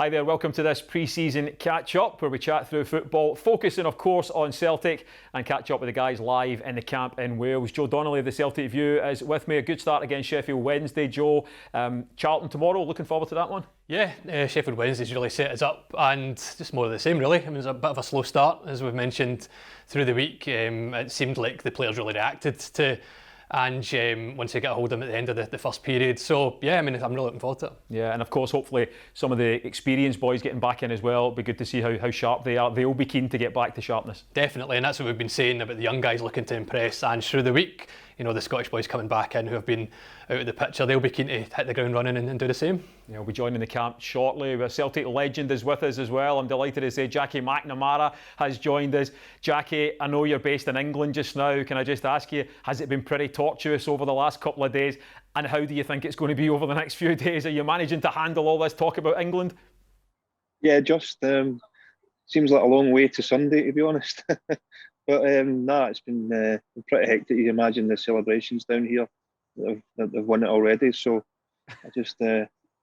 Hi there, welcome to this pre-season catch-up where we chat through football, focusing of course on Celtic and catch up with the guys live in the camp in Wales. Joe Donnelly of the Celtic View is with me. A good start against Sheffield Wednesday, Joe. Charlton tomorrow, looking forward to that one? Yeah, Sheffield Wednesday's really set us up and just more of the same really. I mean, it was a bit of a slow start as we've mentioned through the week. It seemed like the players really reacted to Ange once they got a hold of him at the end of the first period. So yeah, I mean, I'm really looking forward to it. Yeah, and of course, hopefully some of the experienced boys getting back in as well. It'll be good to see how sharp they are. They'll be keen to get back to sharpness. Definitely, and that's what we've been saying about the young guys looking to impress Ange through the week. You know, the Scottish boys coming back in who have been out of the picture, they'll be keen to hit the ground running and do the same. Yeah, we'll be joining the camp shortly. A Celtic legend is with us as well. I'm delighted to say Jackie McNamara has joined us. Jackie, I know you're based in England just now. Can I just ask you, has it been pretty tortuous over the last couple of days? And how do you think it's going to be over the next few days? Are you managing to handle all this talk about England? Yeah, just seems like a long way to Sunday, to be honest. But it's been pretty hectic. You imagine the celebrations down here that they've won it already. So I just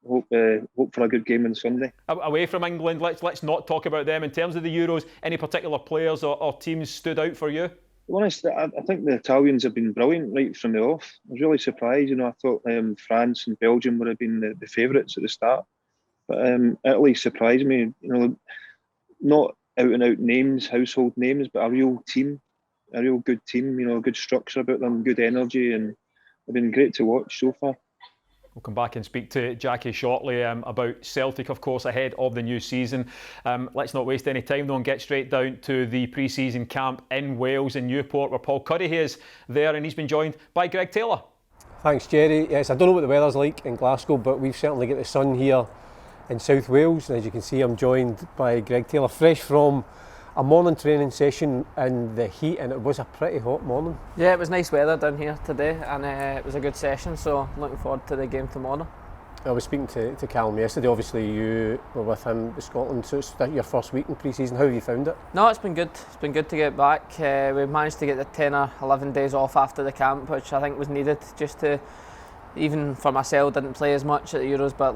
hope for a good game on Sunday. Away from England, let's not talk about them. In terms of the Euros, any particular players or teams stood out for you? To be honest, I think the Italians have been brilliant right from the off. I was really surprised. You know, I thought France and Belgium would have been the favourites at the start, but Italy surprised me. You know, not out and out names, household names, but a real team, a real good team. You know, good structure about them, good energy, and they've been great to watch so far. We'll come back and speak to Jackie shortly about Celtic, of course, ahead of the new season. Let's not waste any time though and get straight down to the pre-season camp in Wales, in Newport, where Paul Cuddihy is there, and he's been joined by Greg Taylor. Thanks, Jerry. Yes, I don't know what the weather's like in Glasgow, but we've certainly got the sun here in South Wales, and as you can see, I'm joined by Greg Taylor, fresh from a morning training session in the heat, and it was a pretty hot morning. Yeah, it was nice weather down here today, and it was a good session, so looking forward to the game tomorrow. I was speaking to Callum yesterday. Obviously you were with him to Scotland, so it's your first week in pre-season. How have you found it? No, it's been good. It's been good to get back. We managed to get the 10 or 11 days off after the camp, which I think was needed, just to, even for myself, didn't play as much at the Euros, but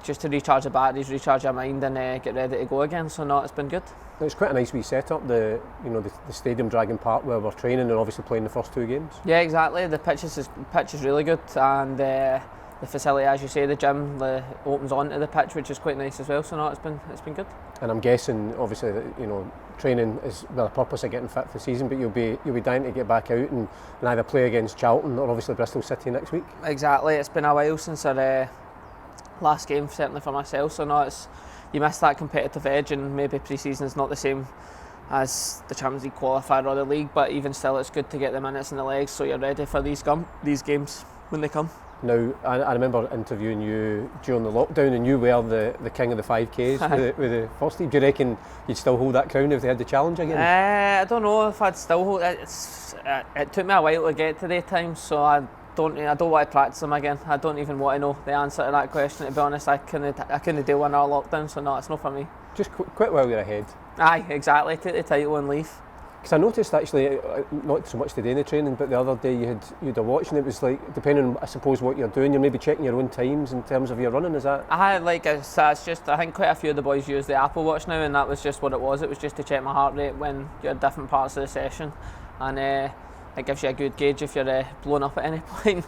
just to recharge the batteries, recharge your mind, and get ready to go again. So no, it's been good. It's quite a nice wee setup, the stadium Dragon Park where we're training and obviously playing the first two games. Yeah, exactly. The pitch is really good, and the facility, as you say, the gym opens onto the pitch, which is quite nice as well. So no, it's been good. And I'm guessing, obviously, that, training is with the purpose of getting fit for the season, but you'll be dying to get back out and either play against Charlton or obviously Bristol City next week. Exactly. It's been a while since our last game, certainly for myself. So no, you miss that competitive edge, and maybe pre-season is not the same as the Champions League qualifier or the league, but even still, it's good to get the minutes in the legs so you're ready for these games when they come. Now, I remember interviewing you during the lockdown, and you were the king of the 5Ks with the first team. Do you reckon you'd still hold that crown if they had the challenge again? I don't know if I'd still hold it. It took me a while to get to the time, so I don't want to practice them again. I don't even want to know the answer to that question, to be honest. I couldn't deal with another lockdown, so no, it's not for me. Just quit while you're ahead. Aye, exactly. Take the title and leave. Because I noticed actually, not so much today in the training, but the other day you had a watch, and it was like, depending on I suppose what you're doing, you're maybe checking your own times in terms of your running. Is that? It's just, I think quite a few of the boys use the Apple Watch now, and that was just what it was. It was just to check my heart rate when you're at different parts of the session, and it gives you a good gauge if you're blown up at any point.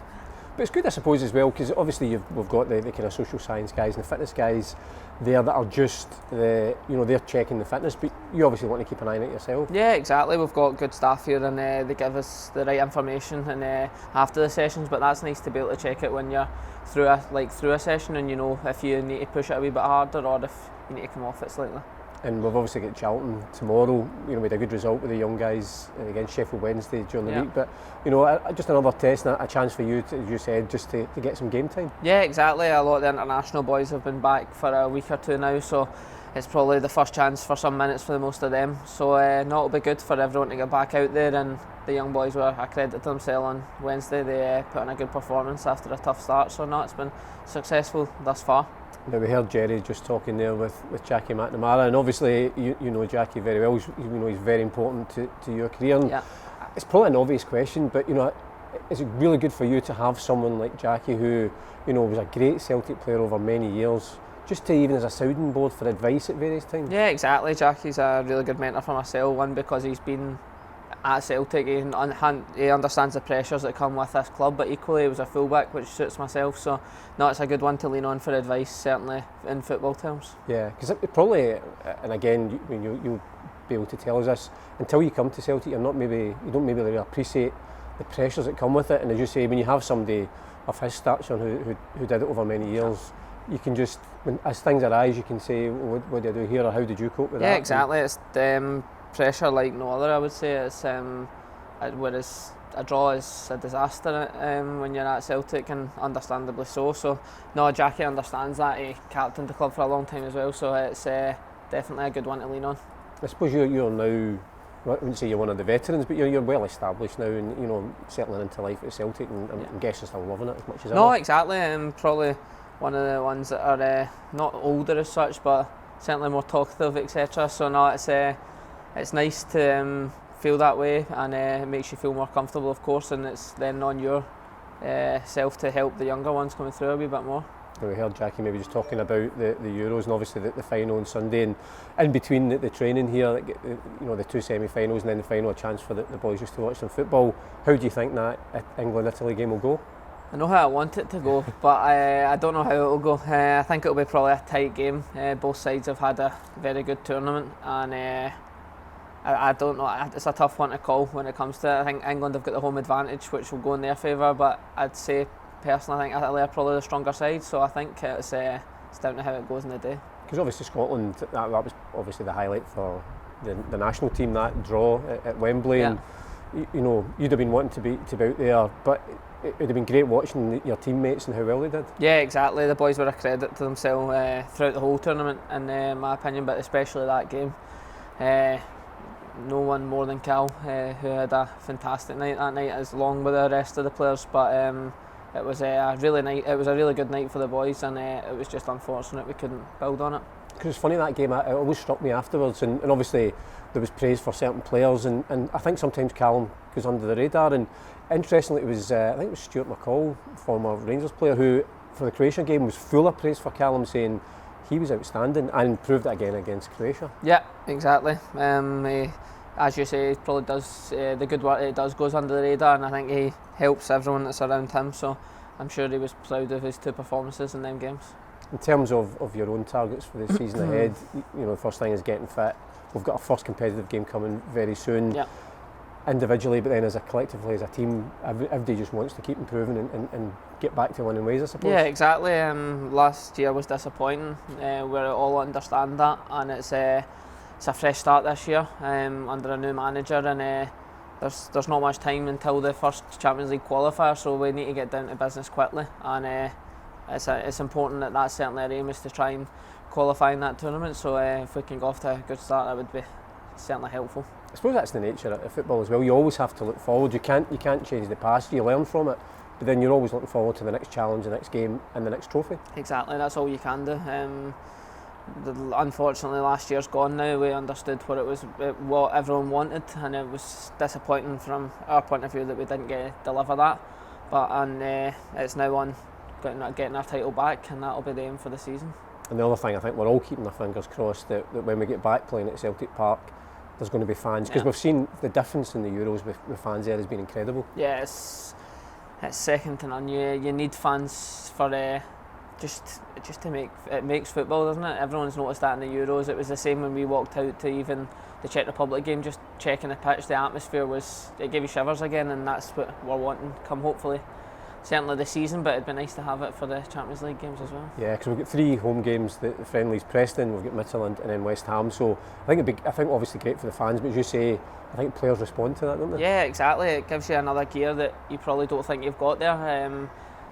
But it's good, I suppose, as well, because obviously we've got the kind of social science guys and the fitness guys there that are just they're checking the fitness, but you obviously want to keep an eye on it yourself. Yeah, exactly. We've got good staff here, and they give us the right information and after the sessions. But that's nice to be able to check it when you're through a session, and if you need to push it a wee bit harder or if you need to come off it slightly. And we've obviously got Charlton tomorrow. We had a good result with the young guys against Sheffield Wednesday during the week. But just another test and a chance for you, as you said, just to get some game time. Yeah, exactly. A lot of the international boys have been back for a week or two now, so it's probably the first chance for some minutes for the most of them. So it'll be good for everyone to get back out there, and the young boys were a credit to themselves on Wednesday. They put in a good performance after a tough start, so it's been successful thus far. Now, we heard Jerry just talking there with Jackie McNamara, and obviously you know Jackie very well. He's very important to your career. And it's probably an obvious question, but is it really good for you to have someone like Jackie, who was a great Celtic player over many years, just to even as a sounding board for advice at various times? Yeah, exactly. Jackie's a really good mentor for myself. One, because he's been at Celtic, he understands the pressures that come with this club, but equally he was a fullback, which suits myself. So, no, it's a good one to lean on for advice, certainly in football terms. Yeah, because it probably, and again, you'll be able to tell us this, until you come to Celtic, you don't maybe really appreciate the pressures that come with it. And as you say, when you have somebody of his stature who did it over many years, you can just, as things arise, you can say, what do I do here, or how did you cope with that? Yeah, exactly. It's pressure like no other, I would say. It's whereas a draw is a disaster when you're at Celtic, and understandably so. So, no, Jackie understands that. He captained the club for a long time as well, so it's definitely a good one to lean on. I suppose you're now, I wouldn't say you're one of the veterans, but you're well established now, and settling into life at Celtic, and I'm guessing still loving it as much as ever. No, exactly. I'm probably one of the ones that are not older as such, but certainly more talkative, etc. So no, it's nice to feel that way, and it makes you feel more comfortable, of course, and it's then on your self to help the younger ones coming through a wee bit more. We heard Jackie maybe just talking about the Euros, and obviously the final on Sunday, and in between the training here, the two semi-finals and then the final, a chance for the boys just to watch some football. How do you think that England-Italy game will go? I know how I want it to go, but I don't know how it will go. I think it will be probably a tight game. Both sides have had a very good tournament, and I don't know, it's a tough one to call when it comes to it. I think England have got the home advantage, which will go in their favour, but I'd say personally, I think Italy are probably the stronger side, so I think it's down to how it goes in the day. Because obviously Scotland, that was obviously the highlight for the national team, that draw at Wembley, Yeah. and you'd have been wanting to be out there, but it would have been great watching your teammates and how well they did. Yeah, exactly. The boys were a credit to themselves throughout the whole tournament, in my opinion, but especially that game. No one more than Cal, who had a fantastic night that night, as long with the rest of the players. But it was a really good night for the boys, and it was just unfortunate we couldn't build on it. Because it's funny, that game, it always struck me afterwards, and obviously there was praise for certain players, and I think sometimes Callum goes under the radar. And interestingly, it was I think it was Stuart McCall, former Rangers player, who for the Croatia game was full of praise for Callum, saying he was outstanding, and proved it again against Croatia. Yeah, exactly. As you say, he probably does the good work he does goes under the radar, and I think he helps everyone that's around him. So I'm sure he was proud of his two performances in them games. In terms of your own targets for the season ahead, the first thing is getting fit. We've got a first competitive game coming very soon. Yeah. Individually, but then collectively as a team, everybody just wants to keep improving and get back to winning ways, I suppose. Yeah, exactly. Last year was disappointing. We all understand that, and it's a fresh start this year under a new manager, and there's not much time until the first Champions League qualifier, so we need to get down to business quickly, and it's important that that's certainly our aim, is to try and qualify in that tournament. So if we can go off to a good start, that would be certainly helpful. I suppose that's the nature of football as well. You always have to look forward. You can't change the past. You learn from it, but then you're always looking forward to the next challenge, the next game, and the next trophy. Exactly, that's all you can do. Unfortunately, last year's gone now. We understood what everyone wanted, and it was disappointing from our point of view that we didn't get to deliver that. But it's now on getting our title back, and that'll be the aim for the season. And the other thing, I think we're all keeping our fingers crossed that when we get back playing at Celtic Park, there's going to be fans, because we've seen the difference in the Euros with fans there has been incredible. Yeah, it's second to none. You need fans for just to make it makes football, doesn't it? Everyone's noticed that in the Euros. It was the same when we walked out to even the Czech Republic game, just checking the pitch. The atmosphere it gave you shivers again, and that's what we're wanting come hopefully. Certainly the season, but it'd be nice to have it for the Champions League games as well. Yeah, because we've got 3 home games, the friendlies: Preston, we've got Midtjylland, and then West Ham. So I think obviously great for the fans, but as you say, I think players respond to that, don't they? Yeah, exactly. It gives you another gear that you probably don't think you've got there.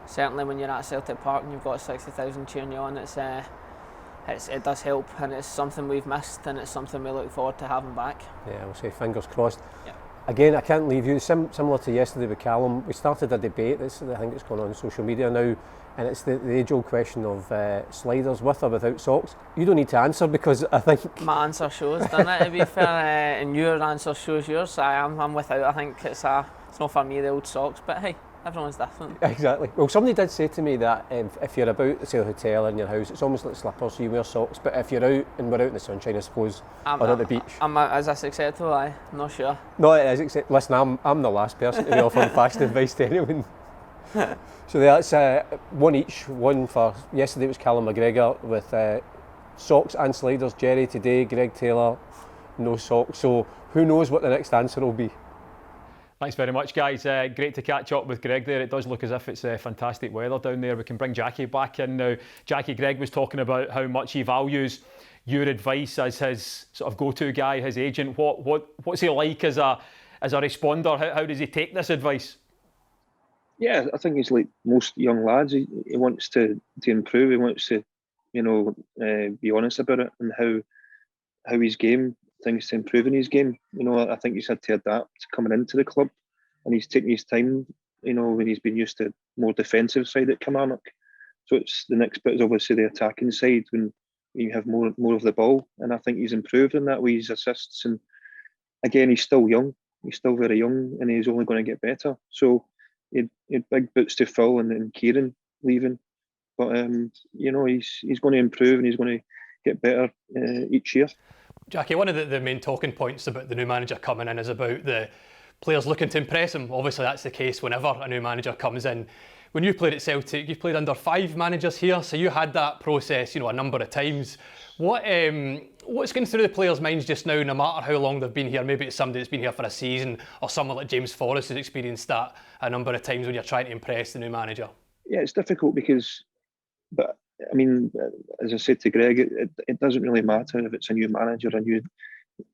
Certainly when you're at Celtic Park and you've got 60,000 cheering you on, it does help, and it's something we've missed, and it's something we look forward to having back. Yeah, we'll say fingers crossed. Yeah. Again, I can't leave you, similar to yesterday with Callum, we started a debate, I think it's going on social media now, and it's the age-old question of sliders with or without socks. You don't need to answer, because I think... My answer shows, doesn't it, to be fair, and your answer shows yours. I'm without. I think it's not for me, the old socks, but hey, Everyone's different. Exactly. Well, somebody did say to me that if you're about, say, a hotel or in your house, it's almost like slippers, so you wear socks. But if you're out and we're out in the sunshine, I suppose, or at the beach. Is this acceptable? I'm not sure. No, it is acceptable. Listen, I'm the last person to be offering fashion advice to anyone. So that's one each. One for yesterday was Callum McGregor with socks and sliders. Jerry today, Greg Taylor, no socks. So who knows what the next answer will be. Thanks very much, guys. Great to catch up with Greg there. It does look as if it's fantastic weather down there. We can bring Jackie back in now. Jackie, Greg was talking about how much he values your advice as his sort of go-to guy, his agent. What's he like as a responder? How does he take this advice? Yeah, I think he's like most young lads. He wants to improve. He wants to, be honest about it and how his game, things to improve in his game. I think he's had to adapt coming into the club, and he's taken his time. When he's been used to more defensive side at Kilmarnock, so it's the next bit is obviously the attacking side when you have more of the ball. And I think he's improved in that with his assists. And again, he's still young. He's still very young, and he's only going to get better. So he had big boots to fill, and Kieran leaving, but he's going to improve and he's going to get better each year. Jackie, one of the main talking points about the new manager coming in is about the players looking to impress him. Obviously, that's the case whenever a new manager comes in. When you played at Celtic, you played under 5 managers here, so you had that process, a number of times. What's going through the players' minds just now, no matter how long they've been here? Maybe it's somebody that's been here for a season, or someone like James Forrest who's experienced that a number of times when you're trying to impress the new manager. Yeah, it's difficult but I mean, as I said to Greg, it doesn't really matter if it's a new manager,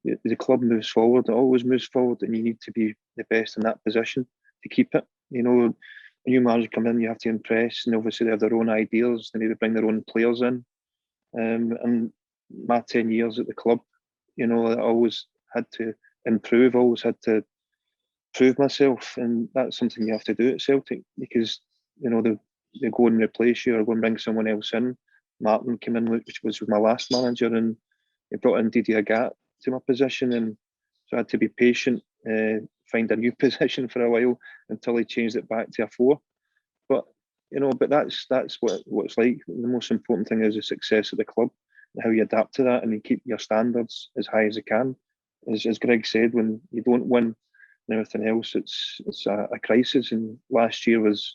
the club moves forward, it always moves forward, and you need to be the best in that position to keep it. A new manager come in, you have to impress, and obviously they have their own ideas, they need to bring their own players in. And my 10 years at the club, I always had to improve, always had to prove myself, and that's something you have to do at Celtic, because they go and replace you or go and bring someone else in. Martin came in, which was my last manager, and he brought in Didi Agat to my position, and so I had to be patient, find a new position for a while until he changed it back to a 4. But that's what it's like. The most important thing is the success of the club and how you adapt to that, and you keep your standards as high as you can. As Greg said, when you don't win and everything else, it's a crisis. And last year was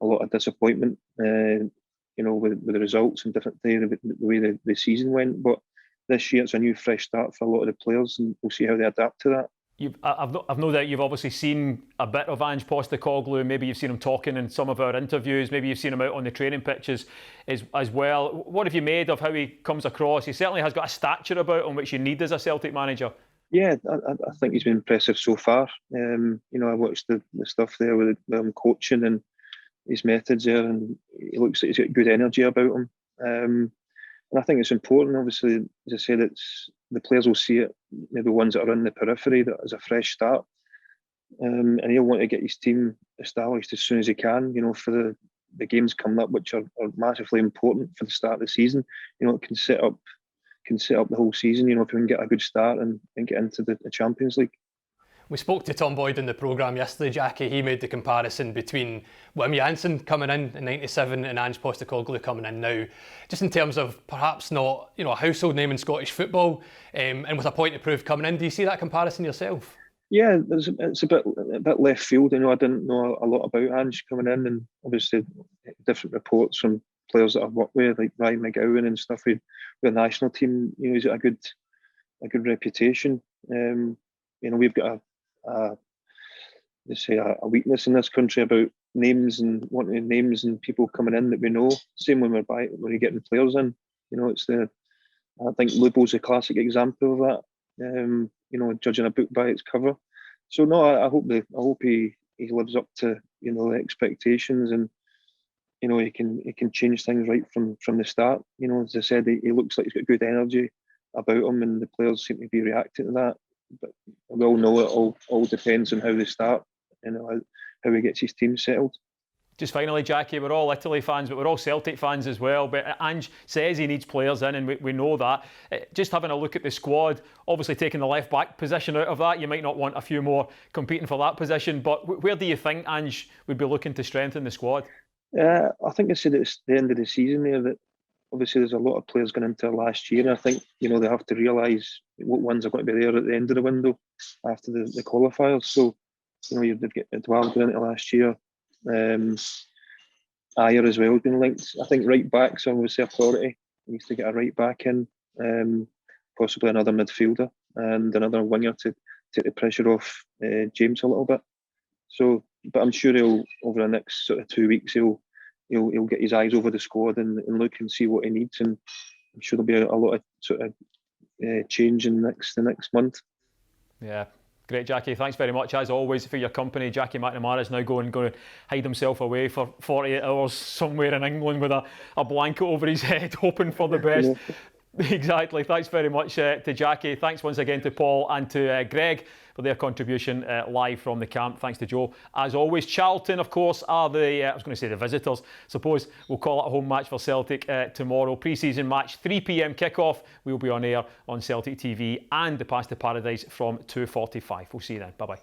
a lot of disappointment, with the results and the way the season went. But this year it's a new fresh start for a lot of the players, and we'll see how they adapt to that. I've no doubt you've obviously seen a bit of Ange Postecoglou. Maybe you've seen him talking in some of our interviews. Maybe you've seen him out on the training pitches as well. What have you made of how he comes across? He certainly has got a stature about him which you need as a Celtic manager. Yeah, I think he's been impressive so far. I watched the stuff there with coaching and his methods there, and he looks like he's got good energy about him. And I think it's important, obviously, as I said, the players will see it, maybe ones that are in the periphery, that as a fresh start. And he'll want to get his team established as soon as he can, for the games coming up, which are massively important for the start of the season. It can set up the whole season, if we can get a good start and get into the Champions League. We spoke to Tom Boyd in the programme yesterday, Jackie. He made the comparison between Wim Jansen coming in '97 and Ange Postecoglou coming in now, just in terms of perhaps not a household name in Scottish football, and with a point to prove coming in. Do you see that comparison yourself? Yeah, it's a bit left field. I didn't know a lot about Ange coming in, and obviously different reports from players that I've worked with, like Ryan McGowan and stuff with the national team. He's got a good reputation. We've got a weakness in this country about names and wanting names and people coming in that we know. Same when we're getting players in. I think Lubo's a classic example of that. Judging a book by its cover. So no, I hope he lives up to the expectations, and he can change things right from the start. As I said, he looks like he's got good energy about him, and the players seem to be reacting to that. But we all know it all depends on how they start, how he gets his team settled. Just finally, Jackie, we're all Italy fans, but we're all Celtic fans as well. But Ange says he needs players in, and we know that. Just having a look at the squad, obviously taking the left-back position out of that, you might not want a few more competing for that position. But where do you think Ange would be looking to strengthen the squad? I think I said at the end of the season there that obviously there's a lot of players going into last year. And I think, they have to realise what ones are going to be there at the end of the window after the qualifiers. So, they've got Edouard going into last year. Ayer as well has been linked. I think right backs are obviously a priority. He needs to get a right back in, possibly another midfielder and another winger to take the pressure off James a little bit. So, but I'm sure he'll, over the next sort of 2 weeks, he'll get his eyes over the squad and look and see what he needs. And I'm sure there'll be a lot of sort of change in the next month. Yeah. Great, Jackie. Thanks very much, as always, for your company. Jackie McNamara is now going to hide himself away for 48 hours somewhere in England with a blanket over his head, hoping for the best. Yeah. Exactly. Thanks very much to Jackie. Thanks once again to Paul and to Greg for their contribution live from the camp. Thanks to Joe. As always, Charlton, of course, are I was going to say the visitors. Suppose we'll call it a home match for Celtic tomorrow. Pre-season match, 3 p.m. kickoff. We'll be on air on Celtic TV and the Path to Paradise from 2:45. We'll see you then. Bye-bye.